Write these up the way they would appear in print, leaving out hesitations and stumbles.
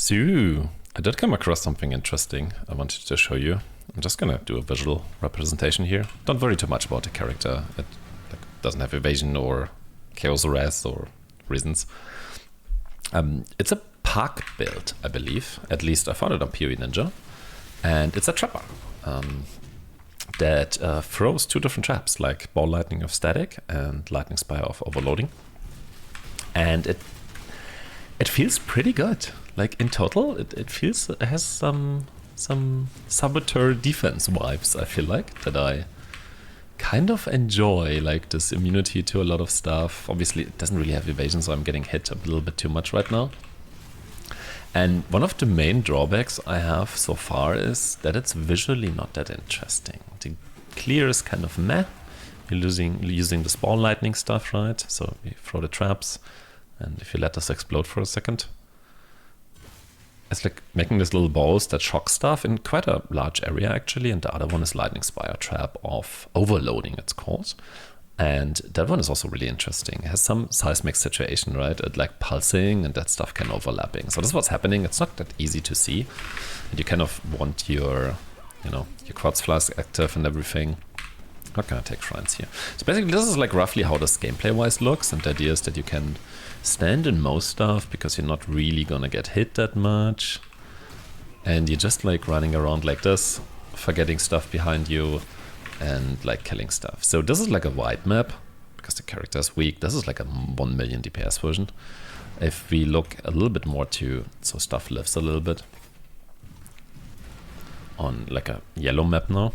So, I did come across something interesting I wanted to show you. I'm just gonna do a visual representation here. Don't worry too much about the character. It doesn't have evasion or chaos arrest or reasons. It's a Paak build, I believe. At least I found it on poe.ninja. And it's a trapper that throws two different traps, like ball lightning of static and lightning spire of overloading. And it feels pretty good. Like in total, it has some Saboteur defense vibes, I feel like, that I kind of enjoy, like this immunity to a lot of stuff. Obviously it doesn't really have evasion, so I'm getting hit a little bit too much right now. And one of the main drawbacks I have so far is that it's visually not that interesting. The clear is kind of meh. You're using the ball lightning stuff, right? So you throw the traps, and if you let this explode for a second, it's like making these little balls that shock stuff in quite a large area actually, and the other one is lightning spire trap of overloading, it's called. And that one is also really interesting. It has some seismic situation, right? It like pulsing and that stuff can overlapping. So this is what's happening. It's not that easy to see. And you kind of want your, your quartz flask active and everything. How can I take shrines here? So basically this is like roughly how this gameplay wise looks. And the idea is that you can stand in most stuff because you're not really gonna get hit that much. And you're just like running around like this, forgetting stuff behind you and like killing stuff. So this is like a wide map because the character is weak. This is like a 1 million DPS version. If we look a little bit more so stuff lives a little bit on like a yellow map now,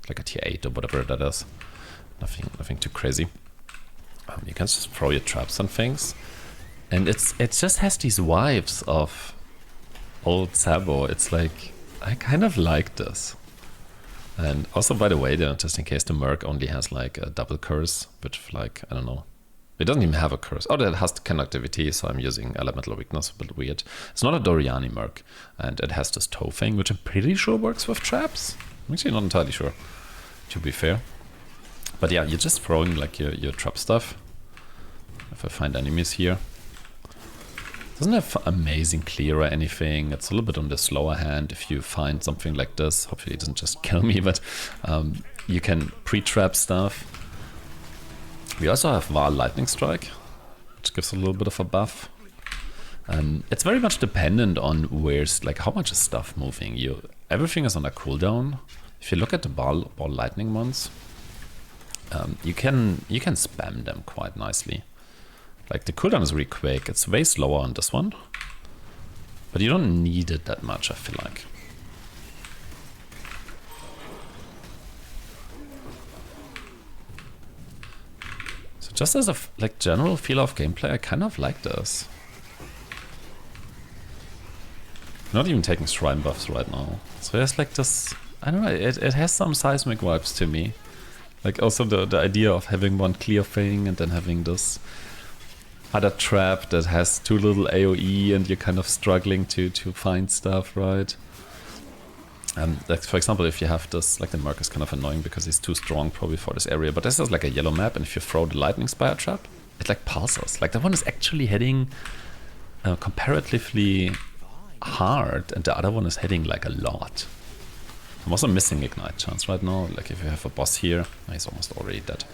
like a tier 8 or whatever that is. Nothing too crazy. You can just throw your traps and things, and it just has these vibes of old Sabo. It's like, I kind of like this. And also, by the way, just in case, the Merc only has like a double curse, which like, I don't know. It doesn't even have a curse. Oh, that has the conductivity, so I'm using elemental weakness, a bit weird. It's not a Doriani Merc, and it has this toe thing, which I'm pretty sure works with traps. I'm actually not entirely sure, to be fair. But yeah, you're just throwing like your trap stuff. If I find enemies here. Doesn't have amazing clear or anything. It's a little bit on the slower hand. If you find something like this, hopefully it doesn't just kill me, but you can pre-trap stuff. We also have Val Lightning Strike, which gives a little bit of a buff. It's very much dependent on where's, like, how much is stuff moving. Everything is on a cooldown. If you look at the ball lightning ones, you can spam them quite nicely. Like the cooldown is really quick. It's way slower on this one, but you don't need it that much, I feel like. So just as a like general feel of gameplay, I kind of like this. Not even taking shrine buffs right now. So there's like this, I don't know, it has some seismic vibes to me. Like also the idea of having one clear thing and then having this other trap that has too little AoE and you're kind of struggling to find stuff, right? Like for example, if you have this, like the Merc is kind of annoying because he's too strong probably for this area, but this is like a yellow map, and if you throw the lightning spire trap, it like pulses. Like that one is actually hitting comparatively hard, and the other one is hitting like a lot. I'm also missing ignite chance right now. Like if you have a boss here, he's almost already dead.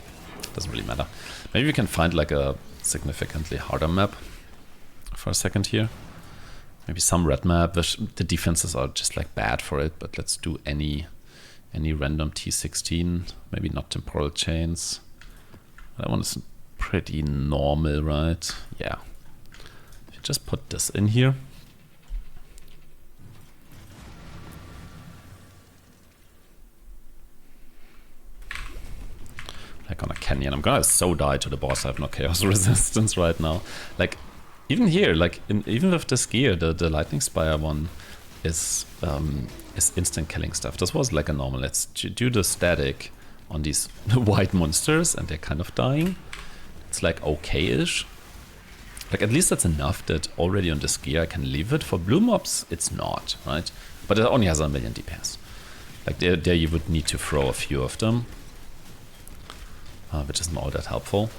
Doesn't really matter. Maybe we can find like a significantly harder map for a second here. Maybe some red map, which the defenses are just like bad for it, but let's do any random T16, maybe not temporal chains. That one is pretty normal, right? Yeah. If you just put this in here. Like on a canyon. I'm gonna so die to the boss. I have no chaos resistance right now. Like even here, like even with this gear, the lightning spire one is instant killing stuff. This was like a normal. Let's do the static on these white monsters, and they're kind of dying. It's like okay-ish. Like at least that's enough that already on this gear I can leave it. For blue mobs, it's not, right? But it only has 1 million DPS. Like there you would need to throw a few of them. Which isn't all that helpful.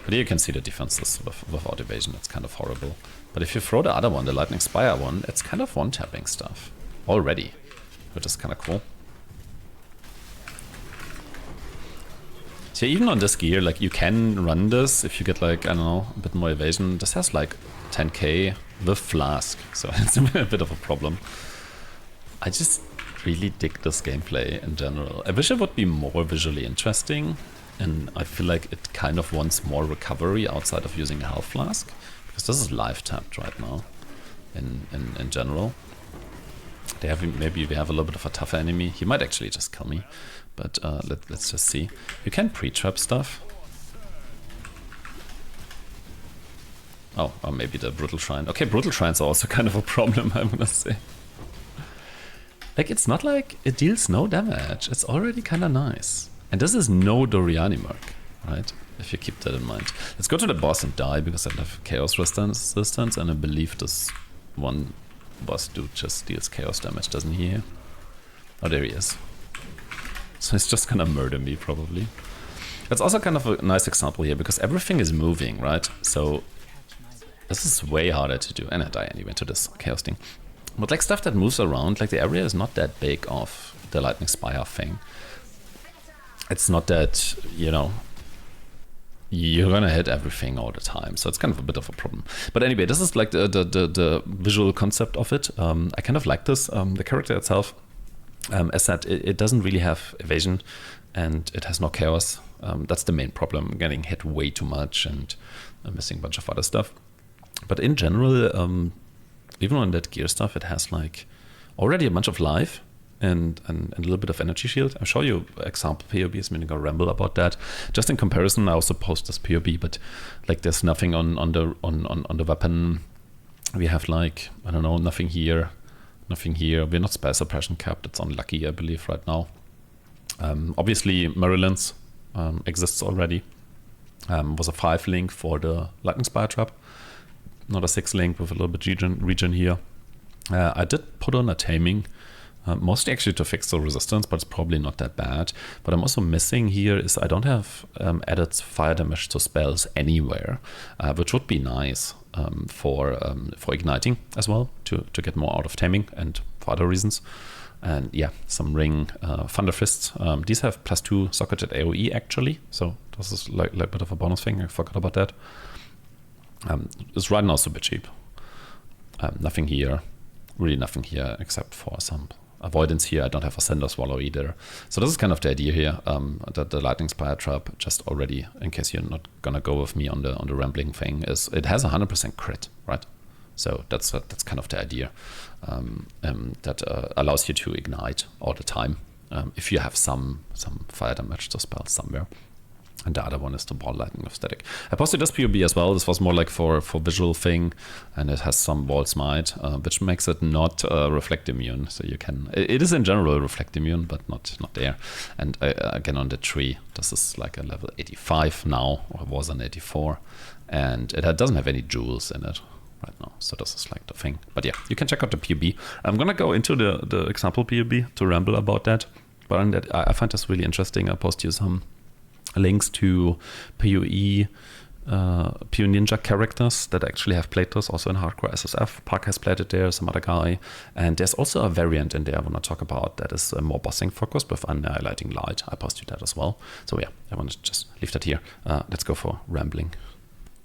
But here you can see the defenses sort of without evasion. It's kind of horrible. But if you throw the other one, the Lightning Spire one, it's kind of one-tapping stuff already, which is kind of cool. So even on this gear, like you can run this if you get like, I don't know, a bit more evasion. This has like 10k with flask, so it's a bit of a problem. I just really dig this gameplay in general. I wish it would be more visually interesting, and I feel like it kind of wants more recovery outside of using a health flask, because this is live tapped right now in general. They have, maybe we have a little bit of a tougher enemy. He might actually just kill me, but let's just see. You can pre-trap stuff. Oh, or maybe the Brutal Shrine. Okay, Brutal Shrines are also kind of a problem, I'm gonna say. Like, it's not like it deals no damage. It's already kind of nice. And this is no Doriani mark, right? If you keep that in mind. Let's go to the boss and die, because I have Chaos resistance, and I believe this one boss dude just deals Chaos damage, doesn't he? Oh, there he is. So he's just gonna murder me, probably. It's also kind of a nice example here, because everything is moving, right? So this is way harder to do. And I die anyway to this Chaos thing. But like stuff that moves around, like the area is not that big of the Lightning Spire thing. It's not that, you know, you're gonna hit everything all the time, so it's kind of a bit of a problem. But anyway, this is like the visual concept of it. I kind of like this. The character itself, as said, it doesn't really have evasion, and it has no chaos. That's the main problem, getting hit way too much and missing a bunch of other stuff. But in general, even on that gear stuff, it has like already a bunch of life and a little bit of energy shield. I'll show you example POBs, I'm gonna ramble about that. Just in comparison, I also post this POB, but like there's nothing on the weapon. We have like, I don't know, nothing here, nothing here. We're not spell suppression capped. It's unlucky, I believe, right now. Obviously, Maryland's exists already. Was a 5 link for the Lightning Spire trap. Not a 6 link with a little bit regen here. I did put on a taming, mostly actually to fix the resistance, but it's probably not that bad. But I'm also missing here is I don't have added fire damage to spells anywhere, which would be nice for igniting as well, to get more out of taming and for other reasons. And yeah, some ring Thunder Fists. These have +2 socketed AoE actually, so this is like a bit of a bonus thing. I forgot about that. It's right now super cheap. Nothing here, really nothing here except for some avoidance here. I don't have a Sender Swallow either. So this is kind of the idea here, that the Lightning Spire trap, just already, in case you're not gonna go with me on the rambling thing, is it has 100% crit, right? So that's kind of the idea, that allows you to ignite all the time if you have some fire damage to spell somewhere. And the other one is the Ball Lightning of Static. I posted this POB as well. This was more like for visual thing, and it has some Ball Smite, which makes it not reflect immune. So you can, it is in general reflect immune, but not there. And again on the tree, this is like a level 85 now, or it was an 84, and it doesn't have any jewels in it right now. So this is like the thing. But yeah, you can check out the POB. I'm gonna go into the example POB to ramble about that. But on that, I find this really interesting. I'll post you some links to poe.ninja characters that actually have played this also in Hardcore SSF. Paak has played it there, some other guy. And there's also a variant in there I want to talk about that is more bossing focused with Annihilating Light. I posted that as well. So yeah, I want to just leave that here. Let's go for rambling.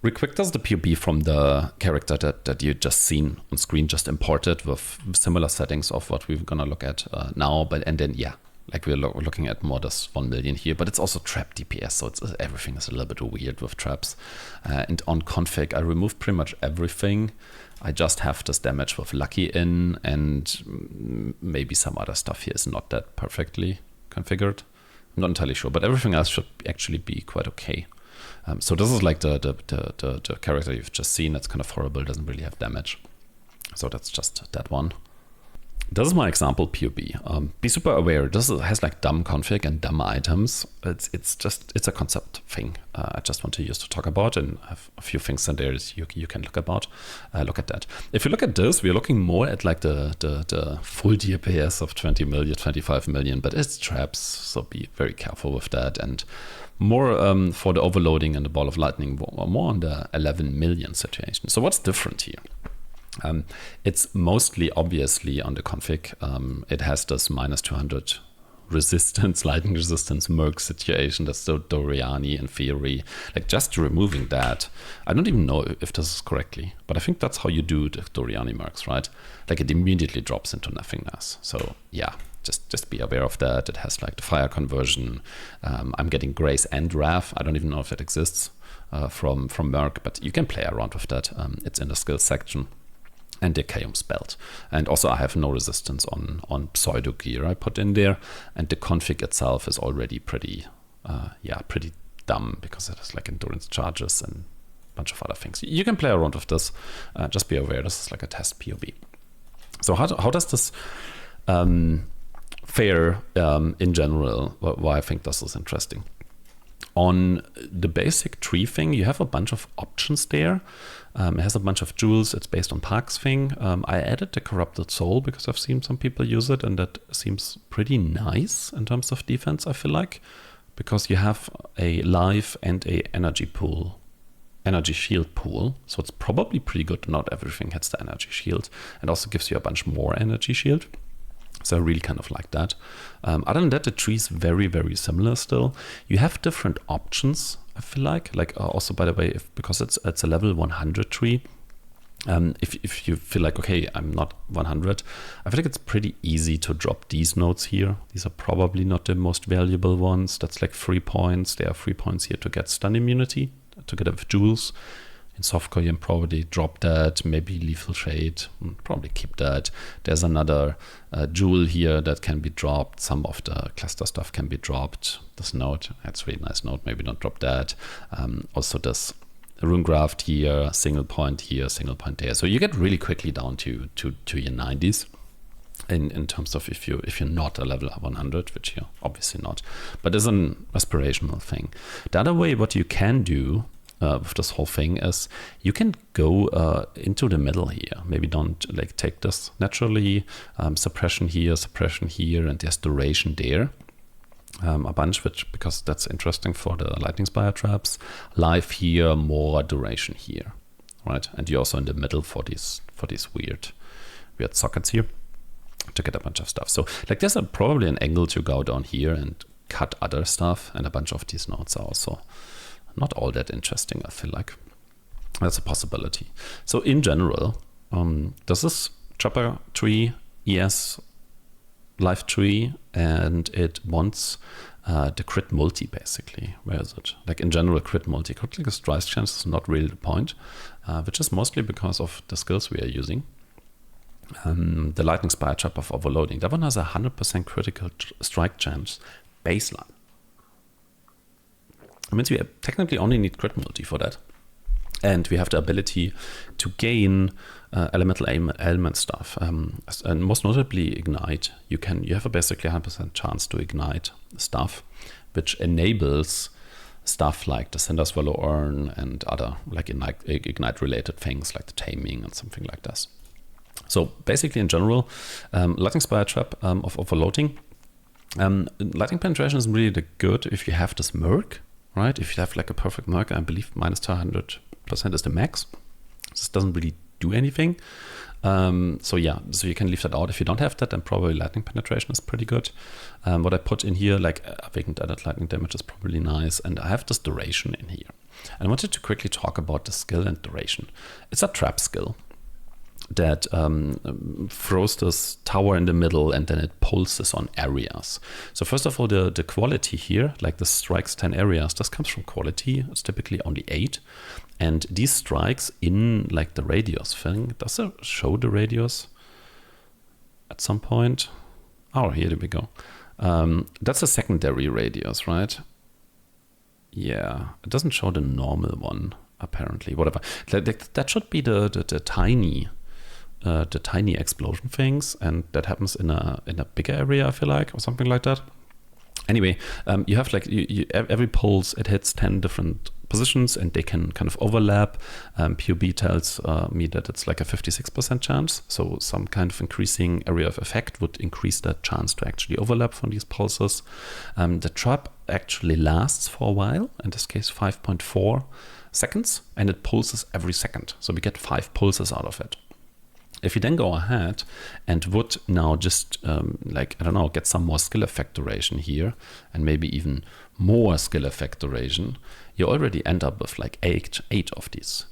Real quick, this is the POB from the character that you just seen on screen, just imported with similar settings of what we're gonna look at now. And then yeah, like we're looking at more this 1 million here, but it's also trap DPS, so everything is a little bit weird with traps. And on config, I removed pretty much everything. I just have this damage with Lucky in, and maybe some other stuff here is not that perfectly configured. I'm not entirely sure, but everything else should actually be quite okay. So this is like the character you've just seen. It's kind of horrible, doesn't really have damage. So that's just that one. This is my example POB. Be super aware. This has like dumb config and dumb items. It's a concept thing. I just want to use to talk about, and I have a few things in there you can look at that. If you look at this, we're looking more at like the full DPS of 20 million, 25 million, but it's traps, so be very careful with that. And more for the overloading and the ball of lightning, more on the 11 million situation. So what's different here? It's mostly obviously on the config. It has this minus 200 resistance, lightning resistance, Merc situation. That's so Doriani in theory. Like just removing that, I don't even know if this is correctly, but I think that's how you do the Doriani Mercs, right? Like it immediately drops into nothingness. So yeah, just be aware of that. It has like the fire conversion. I'm getting Grace and Wrath. I don't even know if it exists from Merc, but you can play around with that. It's in the skills section. And the Chaos belt. And also I have no resistance on pseudo gear I put in there. And the config itself is already pretty dumb because it has like endurance charges and a bunch of other things. You can play around with this. Just be aware this is like a test POB. So how does this fare in general? Why I think this is interesting. On the basic tree thing, you have a bunch of options there. It has a bunch of jewels. It's based on Paak's thing. I added the Corrupted Soul because I've seen some people use it, and that seems pretty nice in terms of defense, I feel like, because you have a life and a energy shield pool. So it's probably pretty good. Not everything hits the energy shield, and also gives you a bunch more energy shield. So I really kind of like that. Other than that, the tree is very, very similar still. You have different options, I feel like. Also, by the way, because it's a level 100 tree, if you feel like, okay, I'm not 100, I feel like it's pretty easy to drop these nodes here. These are probably not the most valuable ones. That's like 3 points. There are 3 points here to get stun immunity, to get up jewels. In softcore, you can probably drop that, maybe Lethal Shade, probably keep that. There's another jewel here that can be dropped. Some of the cluster stuff can be dropped. This node, that's a really nice node, maybe not drop that. Also this rune graft here, single point here, single point there. So you get really quickly down to your 90s. In terms of if you're not a level 100, which you're obviously not, but it's an aspirational thing. The other way, what you can do with this whole thing is you can go into the middle here. Maybe don't like take this naturally. Suppression here, and there's duration there. A bunch, because that's interesting for the lightning spire traps. Life here, more duration here, right? And you're also in the middle for these weird sockets here to get a bunch of stuff. So like there's probably an angle to go down here and cut other stuff, and a bunch of these nodes are also not all that interesting, I feel like. That's a possibility. So in general, this is Chopper tree, ES life tree, and it wants the crit multi, basically. Where is it? Like in general, crit multi. Critical strike chance is not really the point, which is mostly because of the skills we are using. The Lightning Spire Trap of Overloading. That one has a 100% critical strike chance baseline. It means we technically only need crit multi for that. And we have the ability to gain elemental element stuff. And most notably ignite. You have basically 100% chance to ignite stuff, which enables stuff like the Cinder Swallow Urn and other like ignite related things like the taming and something like this. So basically in general, Lightning Spire Trap of Overloading. Lightning penetration is really good if you have this Merc. Right, if you have like a perfect Merc, I believe minus 200% is the max. This doesn't really do anything. So you can leave that out. If you don't have that, then probably lightning penetration is pretty good. What I put in here, like awakened added lightning damage, is probably nice. And I have this duration in here. And I wanted to quickly talk about the skill and duration. It's a trap skill that throws this tower in the middle and then it pulses on areas. So first of all, the quality here, like this strikes 10 areas, this comes from quality. It's typically only 8. And these strikes in like the radius thing, does it show the radius at some point? Oh, here we go. That's a secondary radius, right? Yeah, it doesn't show the normal one, apparently. Whatever. That should be the tiny the tiny explosion things, and that happens in a bigger area, I feel like, or something like that. Anyway, you have like every pulse, it hits 10 different positions, and they can kind of overlap. POB tells me that it's like a 56% chance, so some kind of increasing area of effect would increase that chance to actually overlap from these pulses. The trap actually lasts for a while, in this case 5.4 seconds, and it pulses every second, so we get 5 pulses out of it. If you then go ahead and would now just like, I don't know, get some more skill effect duration here, and maybe even more skill effect duration, you already end up with like eight of these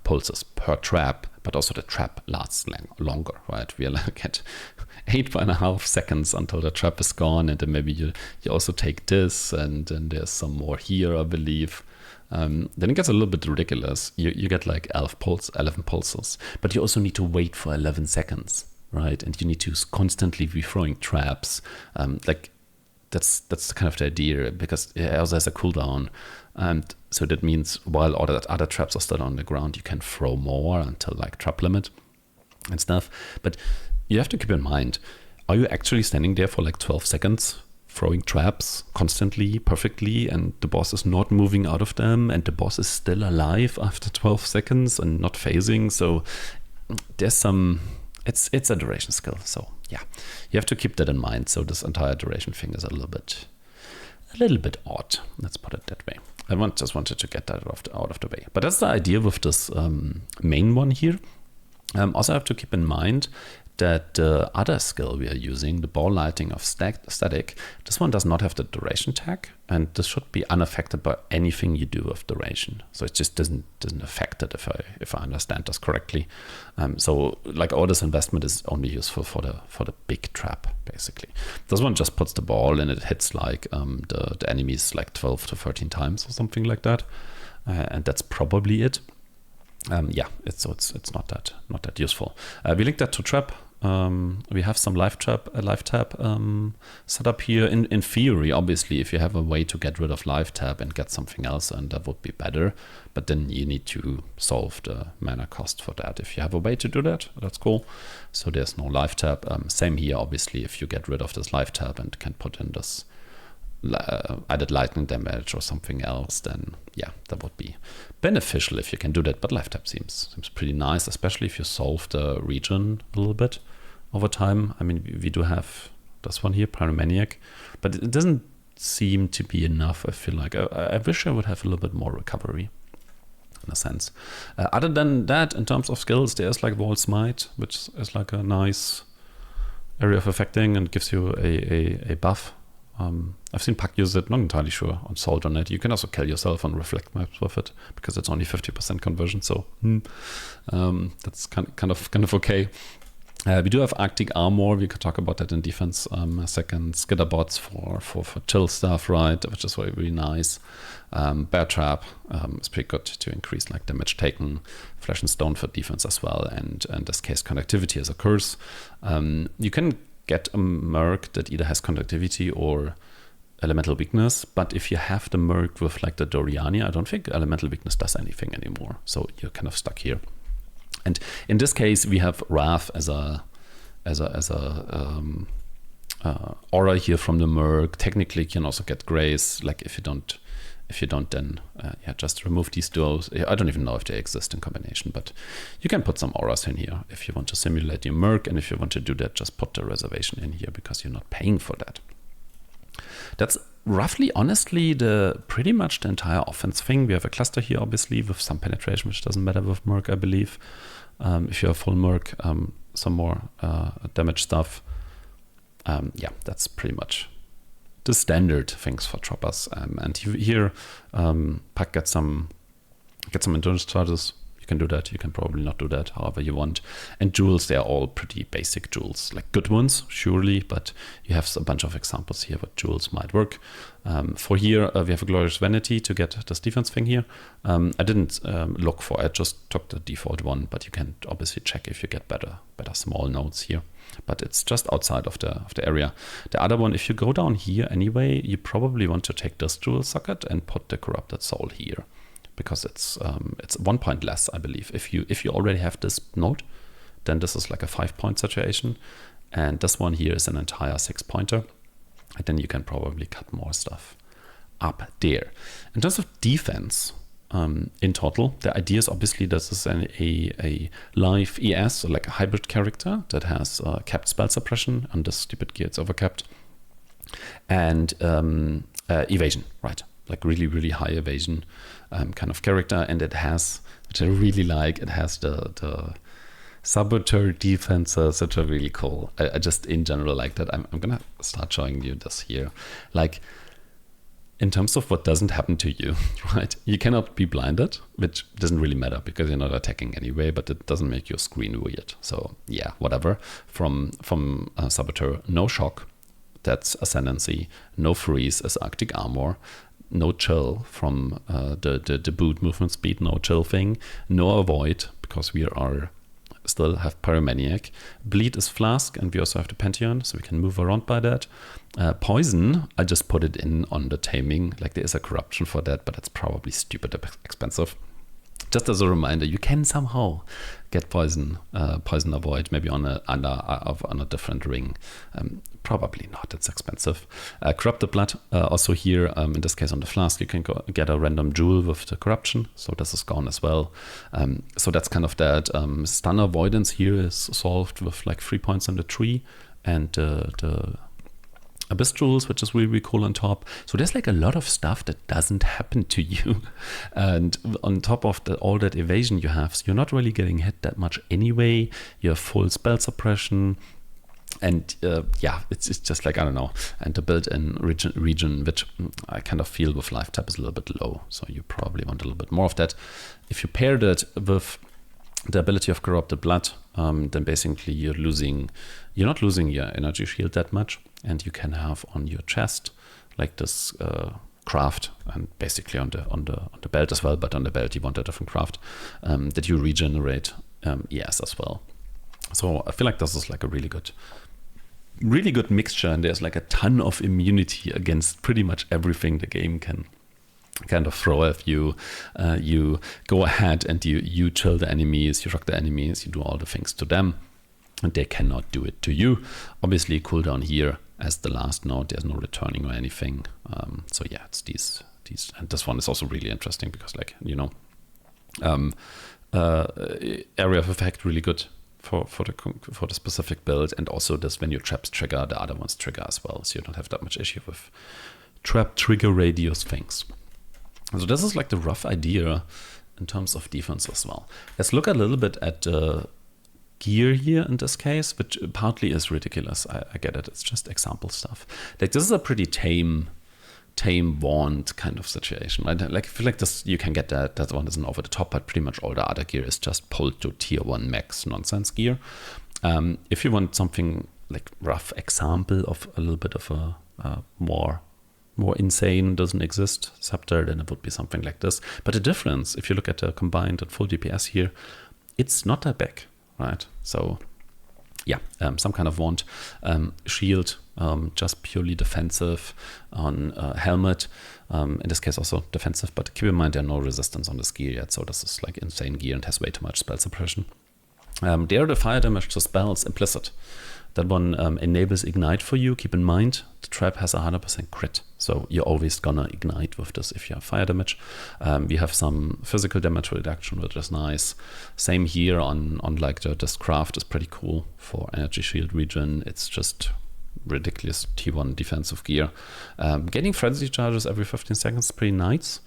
pulses per trap, but also the trap lasts longer, right? We are like at 8.5 seconds until the trap is gone, and then maybe you also take this, and then there's some more here, I believe. Then it gets a little bit ridiculous. You get like 11 pulses, but you also need to wait for 11 seconds, right? And you need to constantly be throwing traps. Like that's kind of the idea, because it also has a cooldown. And so that means while all the other traps are still on the ground, you can throw more until like trap limit and stuff. But you have to keep in mind, are you actually standing there for like 12 seconds throwing traps constantly, perfectly, and the boss is not moving out of them, and the boss is still alive after 12 seconds and not phasing? So there's some, it's a duration skill. So yeah, you have to keep that in mind. So this entire duration thing is a little bit odd. Let's put it that way. I just wanted to get that out of the way. But that's the idea with this main one here. Also have to keep in mind that the other skill we are using, the ball lighting of static, this one does not have the duration tag, and this should be unaffected by anything you do with duration. So it just doesn't affect it, if I understand this correctly. So like all this investment is only useful for the big trap, basically. This one just puts the ball and it hits like the enemies like 12 to 13 times or something like that, and that's probably it. Yeah, it's not that useful. We link that to trap. We have some live tap set up here. In theory, obviously, if you have a way to get rid of live tap and get something else, and that would be better. But then you need to solve the mana cost for that. If you have a way to do that, that's cool. So there's no live tap. Same here, obviously, if you get rid of this live tap and can put in this added lightning damage or something else, then yeah, that would be beneficial if you can do that. But life tap seems pretty nice, especially if you solve the region a little bit over time. I mean, we do have this one here, Pyromaniac, but it doesn't seem to be enough. I feel like I wish I would have a little bit more recovery in a sense. Other than that, in terms of skills, there's like Wall Smite, which is like a nice area of affecting and gives you a buff. I've seen Paak use it, not entirely sure on Salt on it. You can also kill yourself on reflect maps with it, because it's only 50% conversion, so that's kind of okay. We do have Arctic Armor. We could talk about that in defense a second. Skitter bots for chill stuff, right, which is really nice. Bear Trap is pretty good to increase like damage taken. Flesh and Stone for defense as well, and in this case conductivity is a curse. You can get a merc that either has conductivity or elemental weakness, but if you have the merc with like the Doriani, I don't think elemental weakness does anything anymore, so you're kind of stuck here. And in this case, we have Wrath as a aura here from the merc. Technically, you can also get Grace, like if you don't, then just remove these duos. I don't even know if they exist in combination, but you can put some auras in here if you want to simulate your merc, and if you want to do that, just put the reservation in here because you're not paying for that. That's roughly, honestly, pretty much the entire offense thing. We have a cluster here, obviously, with some penetration, which doesn't matter with merc, I believe. If you have full merc, some more damage stuff. That's pretty much the standard things for choppers. And here, Paak gets some endurance charges. You can do that. You can probably not do that, however you want. And jewels, they are all pretty basic jewels, like good ones, surely, but you have a bunch of examples here what jewels might work. For here, we have a Glorious Vanity to get this defense thing here. I didn't look for it, just took the default one, but you can obviously check if you get better small nodes here. But it's just outside of the area. The other one, if you go down here anyway, you probably want to take this jewel socket and put the Corrupted Soul here, because it's 1 point less, I believe, if you already have this node. then this is like a 5-point situation. And this one here is an entire 6-pointer. And then you can probably cut more stuff up there. In terms of defense, in total, the idea is obviously this is a live ES, so like a hybrid character that has capped spell suppression, and this stupid gear it's overcapped, and evasion, right? Like really, really high evasion kind of character. And it has, which I really like, it has the Saboteur defenses, which are really cool. I just in general like that. I'm gonna start showing you this here. Like, in terms of what doesn't happen to you, right? You cannot be blinded, which doesn't really matter because you're not attacking anyway, but it doesn't make your screen weird. So yeah, whatever. From Saboteur, no shock, that's Ascendancy, no freeze as Arctic Armor, no chill from the boot movement speed, no chill thing, no avoid because we are still have Pyromaniac. Bleed is Flask, and we also have the Pantheon, so we can move around by that. Poison, I just put it in on the taming, like there is a corruption for that, but it's probably stupid expensive. Just as a reminder, you can somehow get poison avoid, maybe on a different ring. Probably not, it's expensive. Corrupted Blood, also here, in this case on the Flask, you can get a random jewel with the corruption, so this is gone as well. So that's kind of that. Stun avoidance here is solved with like 3 points on the tree, and the Abyss Jewels, which is really, really cool on top. So there's like a lot of stuff that doesn't happen to you. And on top of all that evasion you have, so you're not really getting hit that much anyway. You have full spell suppression. And yeah, it's just like, I don't know. And the built-in region, which I kind of feel with life tap is a little bit low. So you probably want a little bit more of that. If you pair that with the ability of Corrupted Blood, then basically you're not losing your energy shield that much. And you can have on your chest like this craft, and basically on the belt as well, but on the belt you want a different craft that you regenerate ES as well. So I feel like this is like a really good mixture, and there's like a ton of immunity against pretty much everything the game can kind of throw at you. You go ahead and you chill the enemies, you shock the enemies, you do all the things to them, and they cannot do it to you. Obviously, cooldown here as the last node, there's no returning or anything. So yeah, it's these, and this one is also really interesting because, like, you know, area of effect really good for the specific build, and also this when your traps trigger, the other ones trigger as well, so you don't have that much issue with trap trigger radius things. So this is like the rough idea in terms of defense as well. Let's look a little bit at gear here in this case, which partly is ridiculous. I get it. It's just example stuff. Like, this is a pretty tame wand kind of situation, right? Like, I feel like this, you can get that one isn't over the top, but pretty much all the other gear is just pulled to tier 1 max nonsense gear. If you want something like rough example of a little bit of a more insane, doesn't exist scepter, then it would be something like this. But the difference, if you look at the combined at full DPS here, it's not that big, right? So yeah, some kind of wand. Shield, just purely defensive. On helmet, in this case also defensive, but keep in mind there are no resistance on this gear yet, so this is like insane gear and has way too much spell suppression. There the fire damage to spells implicit. That one enables ignite for you. Keep in mind, the trap has 100% crit, so you're always gonna ignite with this if you have fire damage. We have some physical damage reduction, which is nice. Same here on like this craft is pretty cool for energy shield regen. It's just ridiculous T1 defensive gear. Getting frenzy charges every 15 seconds is pretty nice.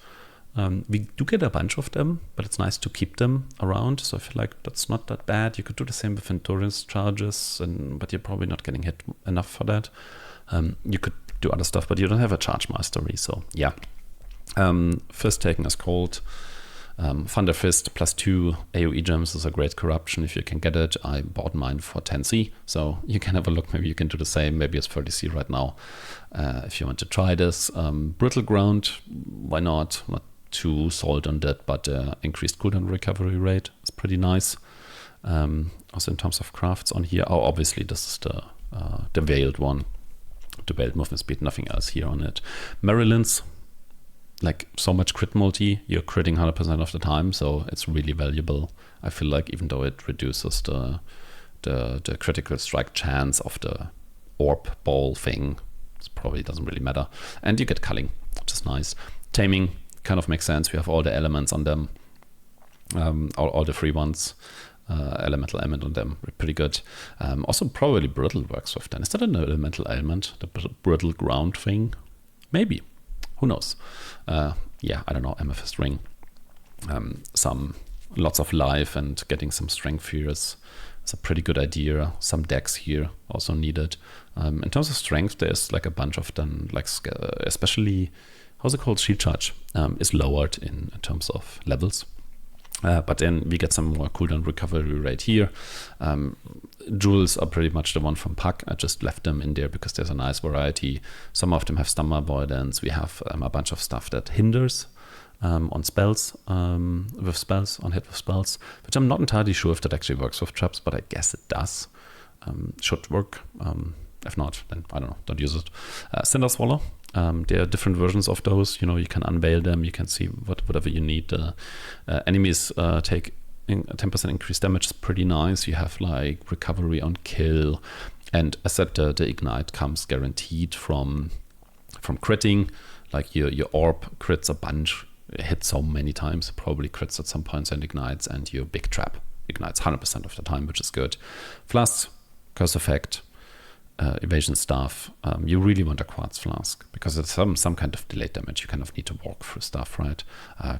We do get a bunch of them, but it's nice to keep them around, so I feel like that's not that bad. You could do the same with endurance charges, but you're probably not getting hit enough for that. You could do other stuff, but you don't have a charge mastery, so yeah. Fist taken is cold. Thunder Fist +2 AoE gems is a great corruption if you can get it. I bought mine for 10C, so you can have a look. Maybe you can do the same. Maybe it's 30C right now if you want to try this. Brittle Ground, why not? Not too sold on that, but increased cooldown recovery rate is pretty nice. Also in terms of crafts on here, obviously this is the veiled one. The veiled movement speed, nothing else here on it. Maryland's, like, so much crit multi, you're critting 100% of the time, so it's really valuable. I feel like, even though it reduces the the critical strike chance of the orb ball thing. It probably doesn't really matter. And you get culling, which is nice. Taming kind of makes sense. We have all the elements on them, all the free ones. Elemental element on them, pretty good. Also, probably brittle works with them. Is that an elemental element? The brittle ground thing? Maybe. Who knows? Yeah, I don't know. Amethyst ring. Lots of life and getting some strength here is a pretty good idea. Some decks here also needed. In terms of strength, there's like a bunch of them, like especially, how's it called? Shield charge is lowered in terms of levels. But then we get some more cooldown recovery rate here. Jewels are pretty much the one from Paak. I just left them in there because there's a nice variety. Some of them have stun avoidance. We have a bunch of stuff that hinders on spells, on hit with spells, which I'm not entirely sure if that actually works with traps, but I guess it does. Should work. If not, then I don't know, don't use it. Cinder Swallow. There are different versions of those. You can unveil them. You can see whatever you need. Enemies take 10% increased damage. Is pretty nice. You have like recovery on kill, and as said, the ignite comes guaranteed from critting. Like your orb crits a bunch, it hits so many times, probably crits at some points and ignites, and your big trap ignites 100% of the time, which is good. Flasks, curse effect. Evasion stuff. You really want a quartz flask because it's some kind of delayed damage. You kind of need to walk through stuff, right?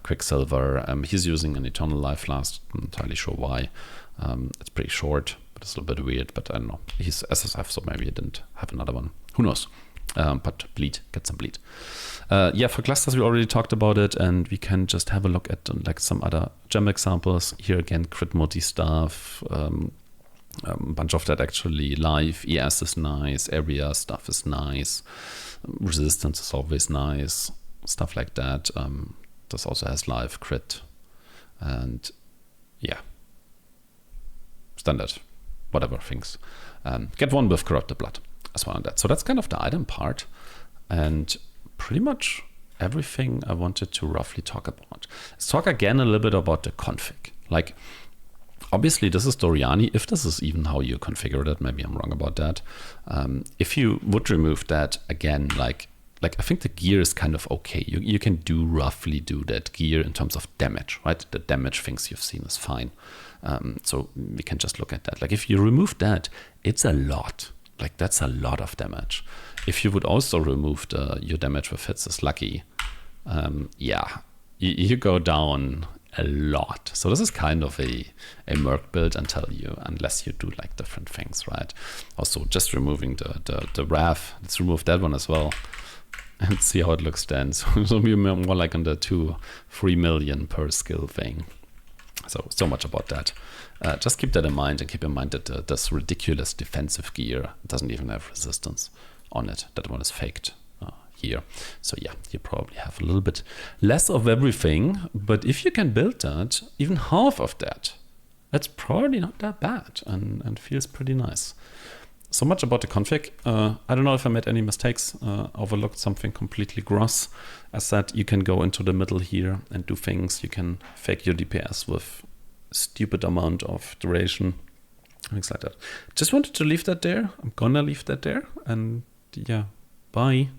Quicksilver. He's using an eternal life flask. I'm not entirely sure why. It's pretty short, but it's a little bit weird. But I don't know. He's SSF, so maybe he didn't have another one. Who knows? But bleed, get some bleed. Yeah, for clusters we already talked about it, and we can just have a look at like some other gem examples. Here again, crit multi stuff. A bunch of that actually. Life, ES is nice, area stuff is nice, resistance is always nice, stuff like that. This also has life, crit, and yeah, standard, whatever things. Get one with corrupted blood as well on that. So that's kind of the item part, and pretty much everything I wanted to roughly talk about. Let's talk again a little bit about the config. Like, obviously, this is Doriani, if this is even how you configure it. Maybe I'm wrong about that. If you would remove that, again, like I think the gear is kind of okay. You can roughly do that gear in terms of damage, right? The damage things you've seen is fine. So we can just look at that. Like if you remove that, it's a lot. Like that's a lot of damage. If you would also remove your damage with hits is lucky, yeah, you go down a lot. So this is kind of a merc build unless you do like different things, right? Also just removing the wrath. Let's remove that one as well and see how it looks then. So it'll be more like on the 2-3 million per skill thing. So much about that. Just keep that in mind, and keep in mind that this ridiculous defensive gear doesn't even have resistance on it. That one is faked here. So yeah, you probably have a little bit less of everything, but if you can build that, even half of that, that's probably not that bad and feels pretty nice. So much about the config. I don't know if I made any mistakes, overlooked something completely gross. As said, you can go into the middle here and do things. You can fake your DPS with stupid amount of duration, things like that. Just wanted to leave that there. I'm gonna leave that there, and yeah, bye.